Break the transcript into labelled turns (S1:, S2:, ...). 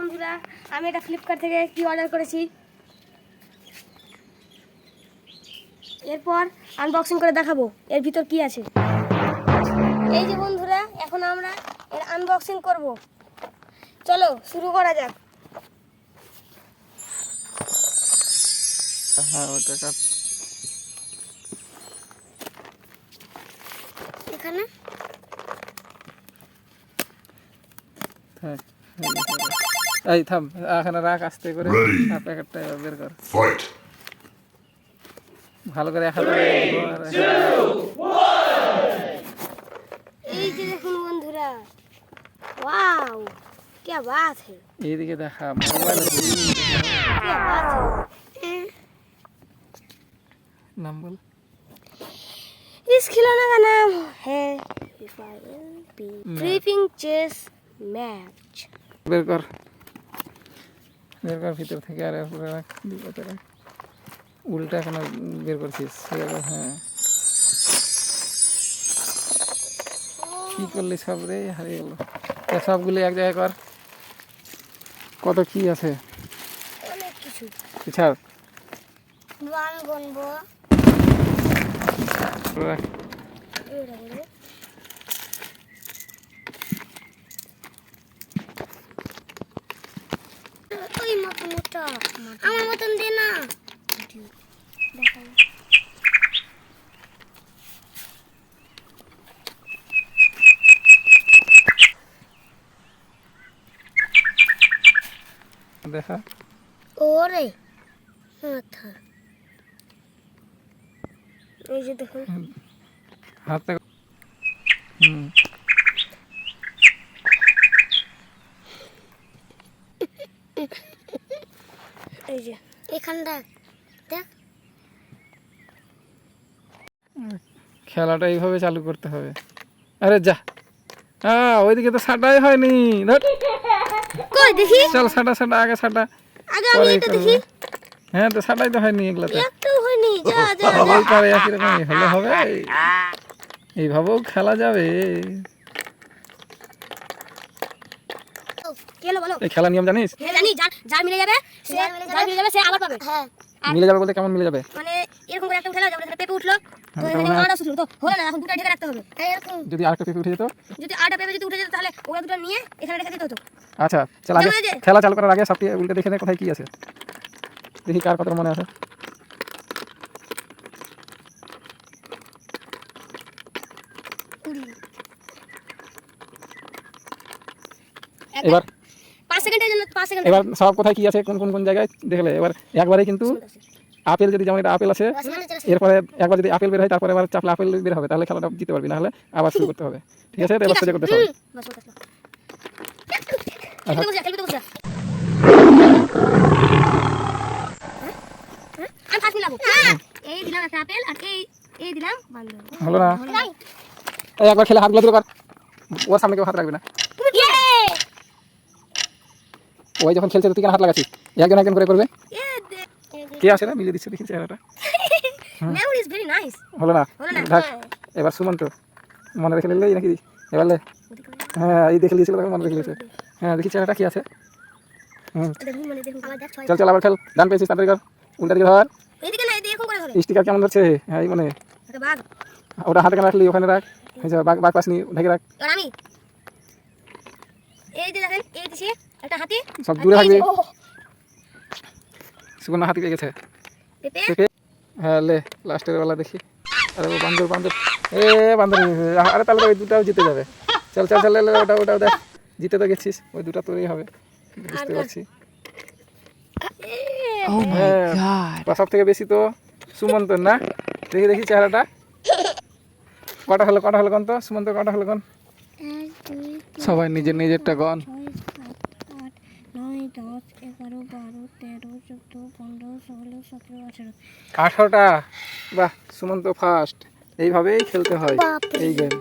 S1: বন্ধুরা, আমি এটা ফ্লিপকার্ট থেকে কি অর্ডার করেছি, এরপর আনবক্সিং করে দেখাবো এর ভিতর কি আছে। এই যে বন্ধুরা, এখন আমরা এর আনবক্সিং করব। চলো শুরু করা যাক।
S2: হ্যাঁ, ওটা কাট।
S1: এখানে
S2: হ্যাঁ, এই থাম, এখানে রাখ, আস্তে করে প্যাকেটটা বের কর। ভালো করে
S1: এই যে দেখুন বন্ধুরা, ওয়াও क्या बात है,
S2: এইদিকে দেখা মোবাইল
S1: क्या बात है।
S2: নাম বল।
S1: इस खिलौने का नाम है फ्लिपिंग चेस मैच।
S2: বের কর, বের কর ভিতর থেকে। আর এরপরে রাখ, দিকে রাখ। উল্টা কেন বের করছিস? হ্যাঁ, কি করলি? সব রে হারিয়ে গেল। সবগুলি এক জায়গায় কর। কত কি আছে?
S1: অনেক কিছু।
S2: ছাড়,
S1: ওয়ান গুনবো।
S2: রাখ।
S1: ওই মতো মোটা, আমার মতন দে না।
S2: দেখা
S1: ওরে মাথা, এই যে দেখুন।
S2: হাতটা
S1: এই যে এখানটা দেখ।
S2: খেলাটা এইভাবে চালু করতে হবে। আরে যা, ওইদিকে তো সাটাই হয়নি। ধর,
S1: কই দেখি।
S2: চল সাটা সাটা, আগে সাটা,
S1: আগে আমি এটা দেখি।
S2: হ্যাঁ, তো সাটাই তো হয়নি এগুলাতে।
S1: একটাও হয়নি। যা যা
S2: সবাই পারে, একই রকমই হলে হবে। এইভাবেও খেলা যাবে।
S1: কেলো বলো।
S2: এই খেলা নিয়ম জানিস?
S1: হ্যাঁ জানি। যার মিলে যাবে সে আবার পাবে। হ্যাঁ,
S2: মিলে যাবে বলতে কেমন মিলে যাবে?
S1: মানে এরকম করে একটা খেলা যাবে, পেপে উঠলো তো এখানে আড়া শুরু তো হলো না, এখন দুটো ঢেকে রাখতে হবে। এরকম
S2: যদি আরেকটা পেপে উঠে যেত,
S1: যদি আড়া পেপে যদি উঠে যেত তাহলে ওরা দুটো নিয়ে এখানে রেখে দিতে হতো।
S2: আচ্ছা চল, আগে খেলা চালু করার আগে সবটি উল্টে দেখে নে কোথায় কি আছে। দেখি কার কত মনে আছে। এবার
S1: 5 সেকেন্ডের জন্য 5 সেকেন্ড।
S2: এবার সব কোথায় কি আছে, কোন কোন কোন জায়গায় দেখলে এবার একবারেই কিন্তু আপেল, যদি যেমন এটা আপেল আছে, এরপরে একবার যদি আপেল বের হয়, তারপরে আবার চাপলে আপেল বের হবে, তাহলে খেলাটা জিততে পারবি, না হলে আবার শুরু করতে হবে। ঠিক আছে? এবার সোজা করতে হবে।
S1: খেলতে বসে আমি ফার্স্ট নিলাম। এই দিলাম একটা আপেল আর এই দিলাম বান্দর।
S2: হলো না? এই একবার খেলে হাতগুলো দূরে কর, ওর সামনে কেউ হাত রাখবে না। ওই যখন খেলছে তুই কেন হাত লাগাচ্ছিস? একজন একজন করে করবে। কে আসে না মিলিয়ে দিচ্ছে, দেখি চেহারাটা।
S1: Memory is very nice.
S2: হলো না? দেখ এবার সুমন্ত মনে রেখে নিলেই নাকি? এবার লে, হ্যাঁ, এই দেখে নিয়েছিল তখন মনে রেখে নিয়েছে। হ্যাঁ, দেখি চেহারাটা কি আছে। চল চল, আবার খেল। ডান পেয়েছিস, তাড়াতাড়ি কর। উল্টা দিকে ধর।
S1: এইদিকে না, এইদিকে এরকম করে ধরে।
S2: স্টিকার কেমন ধরছে? হ্যাঁ, এই মানে
S1: একটা বাঘ।
S2: ওটা হাতে কেন রাখলি? ওখানে রাখ। এই যে বাঘ পাস নি, ঢেকে রাখ।
S1: আর আমি এই যে দেখেন, এই দিছি একটা হাতি।
S2: সব দূরে থাকবি। সুবর্ণ হাতি পেয়ে গেছে।
S1: পেপে।
S2: হ্যাঁ, লে লাস্টের বেলা দেখি। আরে ও বান্দর বান্দর, এ বান্দর। আরে তাহলে তো ওই দুটাও জিতে যাবে। চল চল চল, ওটাও দেখ। জিতে তো গেছিস, ওই দুটা তোরই হবে, বুঝতে পারছি। সব থেকে বেশি তো সুমন্তর না? দেখি দেখি চেহারাটা। কটা হলো গন তো? সুমন্ত কটা হলো গন? সবাই নিজের নিজেরটা গন। 18টা। বাহ, সুমন্ত ফার্স্ট। এইভাবেই খেলতে হয় এই গেম।